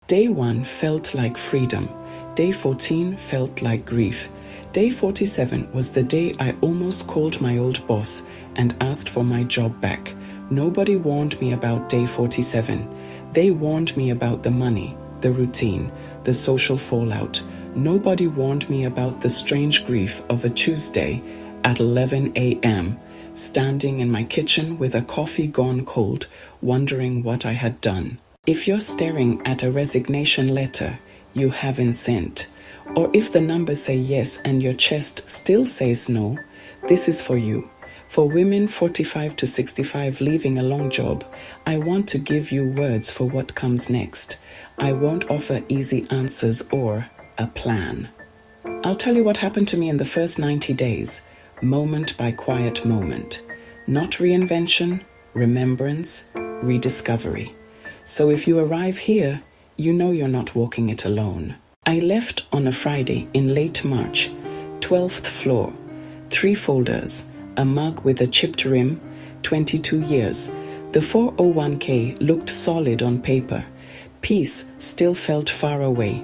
Day 1 felt like freedom. Day 14 felt like grief. Day 47 was the day I almost called my old boss and asked for my job back. Nobody warned me about day 47. They warned me about the money, the routine, the social fallout. Nobody warned me about the strange grief of a Tuesday at 11 a.m., standing in my kitchen with a coffee gone cold, wondering what I had done. If you're staring at a resignation letter you haven't sent, or if the numbers say yes and your chest still says no, this is for you. For women 45 to 65 leaving a long job, I want to give you words for what comes next. I won't offer easy answers or a plan. I'll tell you what happened to me in the first 90 days, moment by quiet moment. Not reinvention, remembrance, rediscovery. So if you arrive here, you know you're not walking it alone. I left on a Friday in late March, 12th floor, 3 folders, a mug with a chipped rim, 22 years. The 401k looked solid on paper. Peace still felt far away.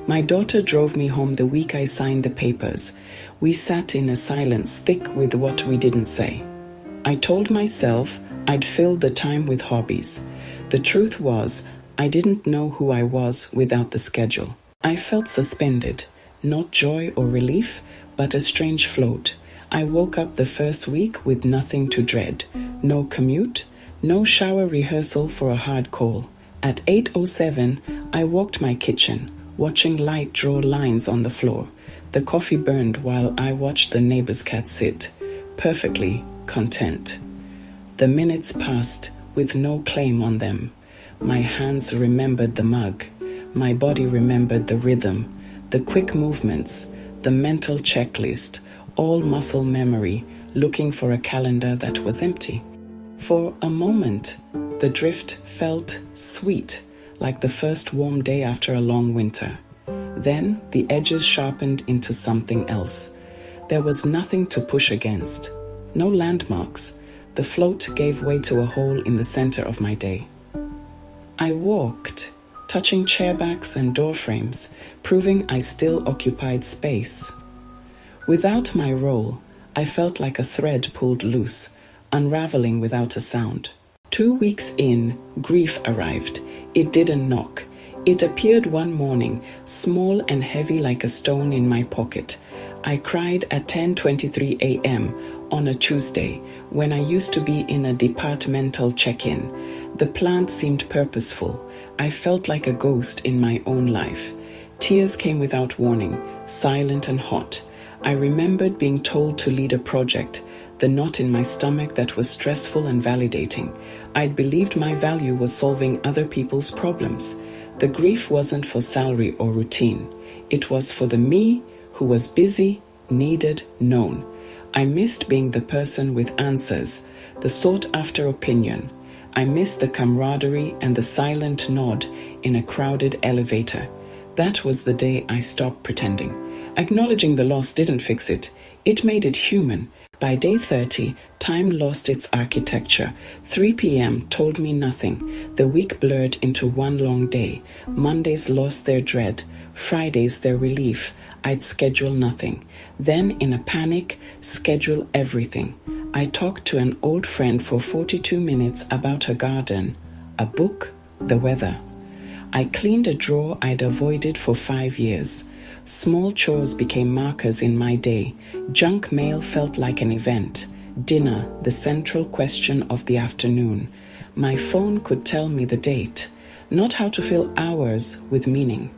My daughter drove me home the week I signed the papers. We sat in a silence thick with what we didn't say. I told myself I'd fill the time with hobbies. The truth was, I didn't know who I was without the schedule. I felt suspended, not joy or relief, but a strange float. I woke up the first week with nothing to dread. No commute, no shower rehearsal for a hard call. At 8:07, I walked my kitchen, watching light draw lines on the floor. The coffee burned while I watched the neighbor's cat sit, perfectly content. The minutes passed with no claim on them. My hands remembered the mug. My body remembered the rhythm, the quick movements, the mental checklist, all muscle memory, looking for a calendar that was empty. For a moment, the drift felt sweet, like the first warm day after a long winter. Then the edges sharpened into something else. There was nothing to push against, no landmarks. The float gave way to a hole in the center of my day. I walked, touching chairbacks and door frames, proving I still occupied space. Without my role, I felt like a thread pulled loose, unraveling without a sound. 2 weeks in, grief arrived. It didn't knock. It appeared one morning, small and heavy like a stone in my pocket. I cried at 10:23 a.m. on a Tuesday, when I used to be in a departmental check-in. The plant seemed purposeful. I felt like a ghost in my own life. Tears came without warning, silent and hot. I remembered being told to lead a project, the knot in my stomach that was stressful and validating. I'd believed my value was solving other people's problems. The grief wasn't for salary or routine. It was for the me who was busy, needed, known. I missed being the person with answers, the sought-after opinion. I missed the camaraderie and the silent nod in a crowded elevator. That was the day I stopped pretending. Acknowledging the loss didn't fix it. It made it human. By day 30, time lost its architecture. 3 p.m. told me nothing. The week blurred into one long day. Mondays lost their dread. Fridays their relief. I'd schedule nothing. Then, in a panic, schedule everything. I talked to an old friend for 42 minutes about her garden, a book, the weather. I cleaned a drawer I'd avoided for 5 years. Small chores became markers in my day. Junk mail felt like an event. Dinner, the central question of the afternoon. My phone could tell me the date, not how to fill hours with meaning.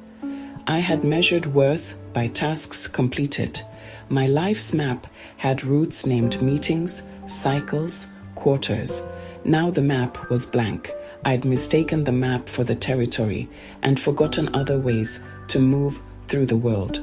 I had measured worth by tasks completed. My life's map had routes named meetings, cycles, quarters. Now the map was blank. I'd mistaken the map for the territory and forgotten other ways to move through the world.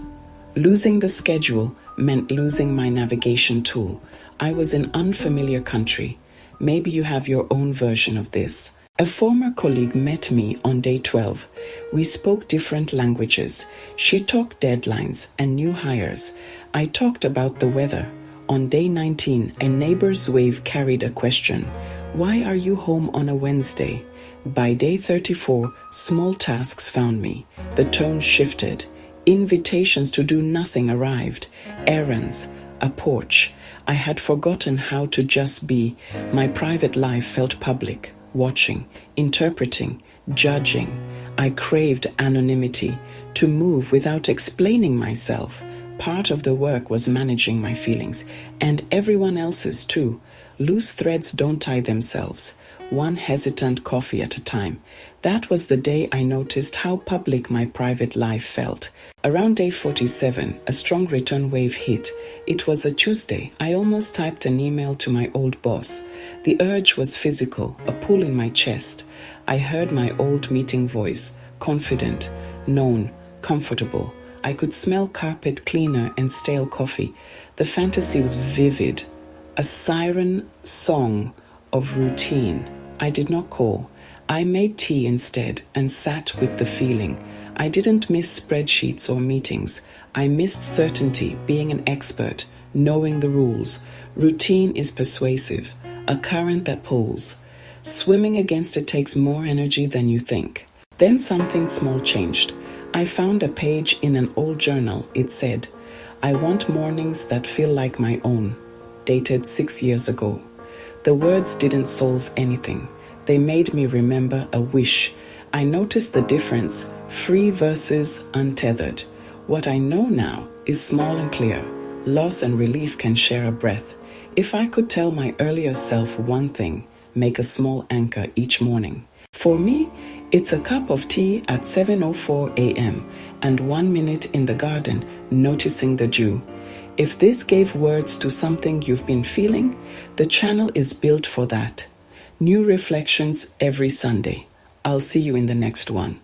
Losing the schedule meant losing my navigation tool. I was in unfamiliar country. Maybe you have your own version of this. A former colleague met me on day 12. We spoke different languages. She talked deadlines and new hires. I talked about the weather. On day 19, a neighbor's wave carried a question. Why are you home on a Wednesday? By day 34, small tasks found me. The tone shifted. Invitations to do nothing arrived. Errands, a porch. I had forgotten how to just be. My private life felt public, watching, interpreting, judging. I craved anonymity, to move without explaining myself. Part of the work was managing my feelings, and everyone else's too. Loose threads don't tie themselves. One hesitant coffee at a time. That was the day I noticed how public my private life felt. Around day 47, a strong return wave hit. It was a Tuesday. I almost typed an email to my old boss. The urge was physical, a pull in my chest. I heard my old meeting voice, confident, known, comfortable. I could smell carpet cleaner and stale coffee. The fantasy was vivid. A siren song of routine. I did not call. I made tea instead and sat with the feeling. I didn't miss spreadsheets or meetings. I missed certainty, being an expert, knowing the rules. Routine is persuasive, a current that pulls. Swimming against it takes more energy than you think. Then something small changed. I found a page in an old journal. It said, "I want mornings that feel like my own," dated 6 years ago. The words didn't solve anything. They made me remember a wish. I noticed the difference, free versus untethered. What I know now is small and clear. Loss and relief can share a breath. If I could tell my earlier self one thing, make a small anchor each morning. For me, it's a cup of tea at 7:04 a.m. and 1 minute in the garden, noticing the dew. If this gave words to something you've been feeling, the channel is built for that. New reflections every Sunday. I'll see you in the next one.